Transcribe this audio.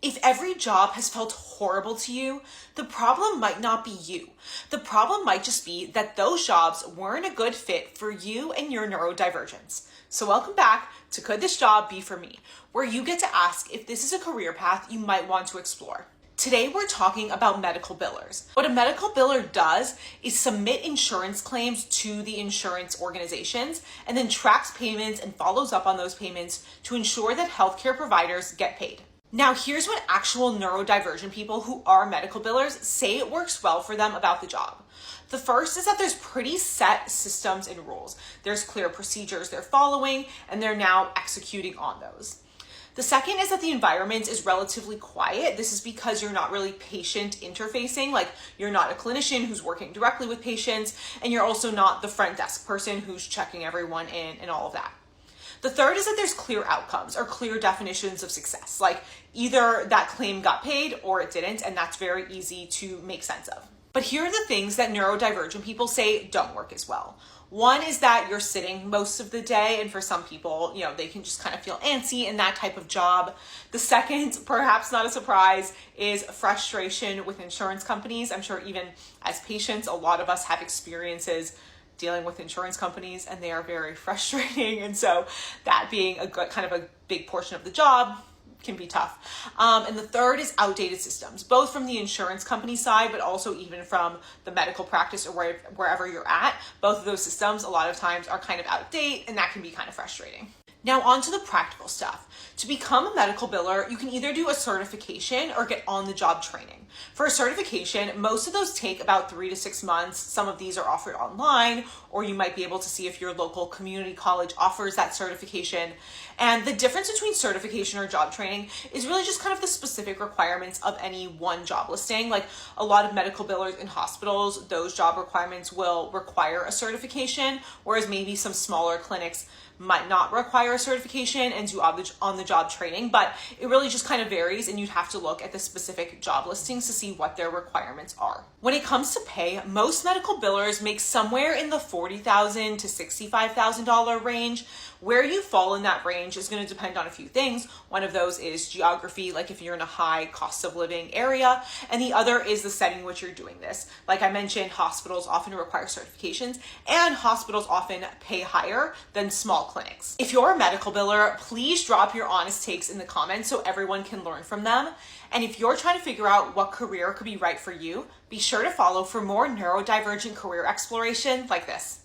If every job has felt horrible to you, the problem might not be you. The problem might just be that those jobs weren't a good fit for you and your neurodivergence. So welcome back to Could This Job Be For Me, where you get to ask if this is a career path you might want to explore. Today we're talking about medical billers. What a medical biller does is submit insurance claims to the insurance organizations and then tracks payments and follows up on those payments to ensure that healthcare providers get paid. Now, here's what actual neurodivergent people who are medical billers say it works well for them about the job. The first is that there's pretty set systems and rules. There's clear procedures they're following, and they're now executing on those. The second is that the environment is relatively quiet. This is because you're not really patient interfacing, like you're not a clinician who's working directly with patients, and you're also not the front desk person who's checking everyone in and all of that. The third is that there's clear outcomes or clear definitions of success, like either that claim got paid or it didn't, and that's very easy to make sense of. But here are the things that neurodivergent people say don't work as well. One is that you're sitting most of the day, and for some people, they can just kind of feel antsy in that type of job. The second, perhaps not a surprise, is frustration with insurance companies. I'm sure even as patients, a lot of us have experiences dealing with insurance companies, and they are very frustrating. And so that being a good kind of a big portion of the job can be tough. And the third is outdated systems, both from the insurance company side, but also even from the medical practice or wherever you're at. Both of those systems a lot of times are kind of out of date, and that can be kind of frustrating. Now on to the practical stuff. To become a medical biller, you can either do a certification or get on-the-job training. For a certification, most of those take about 3 to 6 months. Some of these are offered online, or you might be able to see if your local community college offers that certification. And the difference between certification or job training is really just kind of the specific requirements of any one job listing. Like a lot of medical billers in hospitals, those job requirements will require a certification, whereas maybe some smaller clinics might not require a certification and do on-the-job training, but it really just kind of varies, and you'd have to look at the specific job listings to see what their requirements are. When it comes to pay, most medical billers make somewhere in the $40,000 to $65,000 range. Where you fall in that range is going to depend on a few things. One of those is geography, like if you're in a high cost of living area, and the other is the setting in which you're doing this. Like I mentioned, hospitals often require certifications, and hospitals often pay higher than small clinics. If you're a medical biller, please drop your honest takes in the comments so everyone can learn from them. And if you're trying to figure out what career could be right for you, be sure to follow for more neurodivergent career exploration like this.